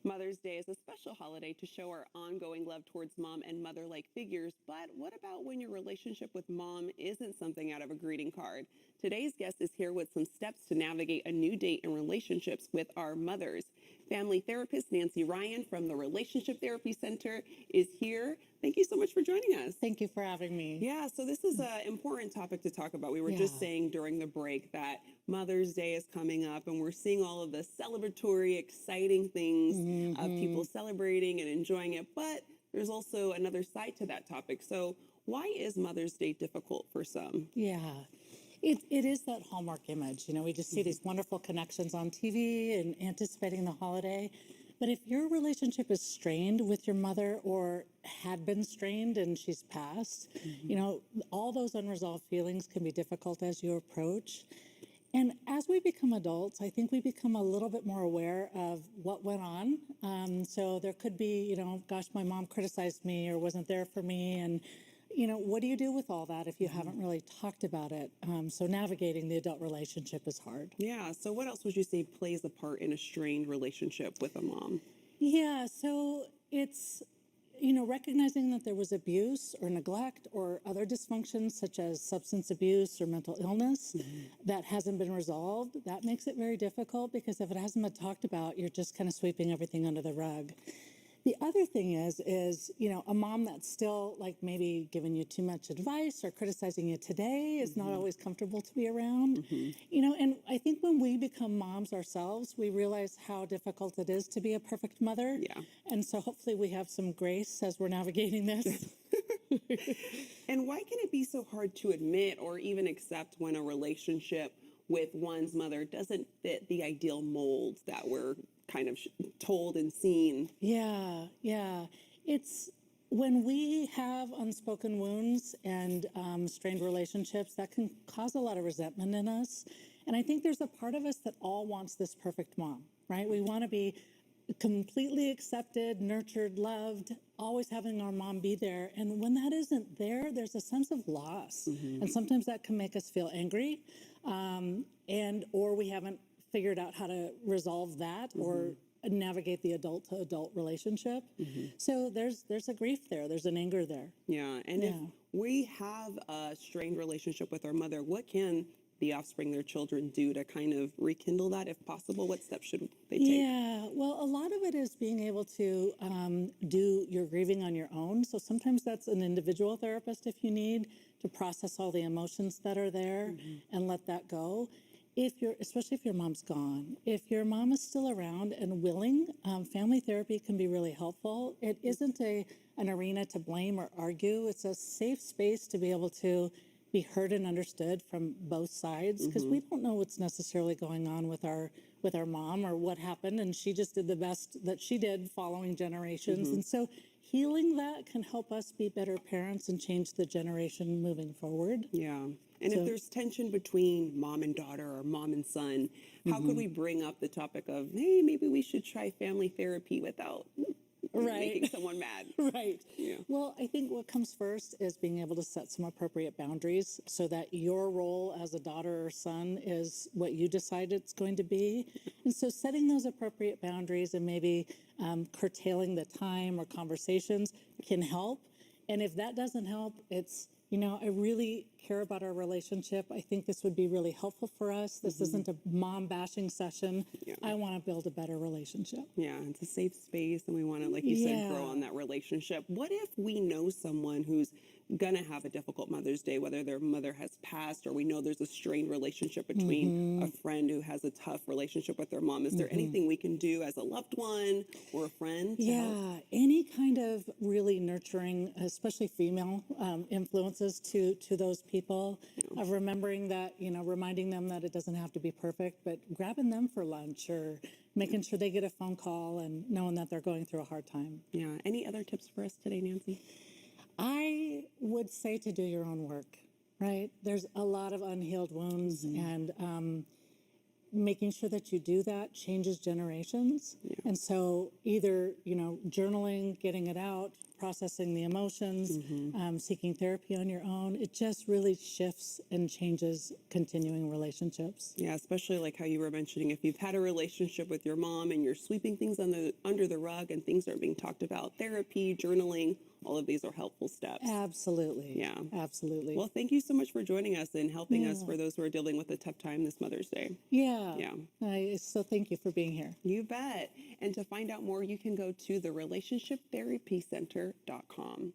Mother's Day is a special holiday to show our ongoing love towards mom and mother like figures. But what about when your relationship with mom isn't something out of a greeting card? Today's guest is here with some steps to navigate a new date and relationships with our mothers. Family therapist Nancy Ryan from the Relationship Therapy Center is here. Thank you so much for joining us. Thank you for having me. Yeah, so this is an important topic to talk about. We were just Yeah. saying during the break that Mother's Day is coming up, and we're seeing all of the celebratory, exciting things of people celebrating and enjoying it. But there's also another side to that topic. So, why is Mother's Day difficult for some? Yeah. It is that hallmark image. We just see these wonderful connections on TV and anticipating the holiday. But if your relationship is strained with your mother or had been strained and she's passed, all those unresolved feelings can be difficult as you approach. And as we become adults, I think we become a little bit more aware of what went on. So there could be, gosh, my mom criticized me or wasn't there for me. And, what do you do with all that if you haven't really talked about it? So navigating the adult relationship is hard. Yeah. So, what else would you say plays a part in a strained relationship with a mom? Yeah. So it's, recognizing that there was abuse or neglect or other dysfunctions such as substance abuse or mental illness that hasn't been resolved, that makes it very difficult because if it hasn't been talked about, you're just kind of sweeping everything under the rug. The other thing is, a mom that's still like maybe giving you too much advice or criticizing you today is not always comfortable to be around. And I think when we become moms ourselves, we realize how difficult it is to be a perfect mother. Yeah. And so hopefully we have some grace as we're navigating this. And why can it be so hard to admit or even accept when a relationship with one's mother doesn't fit the ideal mold that we're kind of told and seen? Yeah. It's when we have unspoken wounds and strained relationships, that can cause a lot of resentment in us. And I think there's a part of us that all wants this perfect mom, right? We want to be completely accepted, nurtured, loved, always having our mom be there. And when that isn't there, there's a sense of loss. And sometimes that can make us feel angry, or we haven't figured out how to resolve that or navigate the adult to adult relationship. So there's a grief there, there's an anger there. Yeah. And if we have a strained relationship with our mother, what can the offspring, their children, do to kind of rekindle that if possible? What steps should they take? Yeah, well, a lot of it is being able to do your grieving on your own. So sometimes that's an individual therapist if you need to process all the emotions that are there and let that go. Especially if your mom's gone, if your mom is still around and willing, family therapy can be really helpful. It isn't an arena to blame or argue. It's a safe space to be able to be heard and understood from both sides because we don't know what's necessarily going on with our mom or what happened, and she just did the best that she did following generations. And so healing that can help us be better parents and change the generation moving forward. Yeah. And if there's tension between mom and daughter or mom and son, how could we bring up the topic of, hey, maybe we should try family therapy without making someone mad? Right. Yeah. Well, I think what comes first is being able to set some appropriate boundaries so that your role as a daughter or son is what you decide it's going to be. And so setting those appropriate boundaries and maybe curtailing the time or conversations can help. And if that doesn't help, it's, I really care about our relationship. I think this would be really helpful for us. This isn't a mom bashing session. I want to build a better relationship. Yeah, it's a safe space, and we want to, like you said, grow on that relationship. What if we know someone who's going to have a difficult Mother's Day, whether their mother has passed or we know there's a strained relationship between a friend who has a tough relationship with their mom? Is there anything we can do as a loved one or a friend to help? Any kind of really nurturing, especially female influences to those people, of remembering that, reminding them that it doesn't have to be perfect, but grabbing them for lunch or making sure they get a phone call and knowing that they're going through a hard time. Yeah. Any other tips for us today, Nancy? I would say to do your own work, right? There's a lot of unhealed wounds, and making sure that you do that changes generations. And so either, journaling, getting it out, processing the emotions, seeking therapy on your own. It just really shifts and changes continuing relationships. Yeah, especially like how you were mentioning, if you've had a relationship with your mom and you're sweeping things under the rug and things aren't being talked about, therapy, journaling, all of these are helpful steps. Absolutely. Yeah. Absolutely. Well, thank you so much for joining us and helping us for those who are dealing with a tough time this Mother's Day. Yeah. Yeah. So thank you for being here. You bet. And to find out more, you can go to therelationshiptherapycenter.com.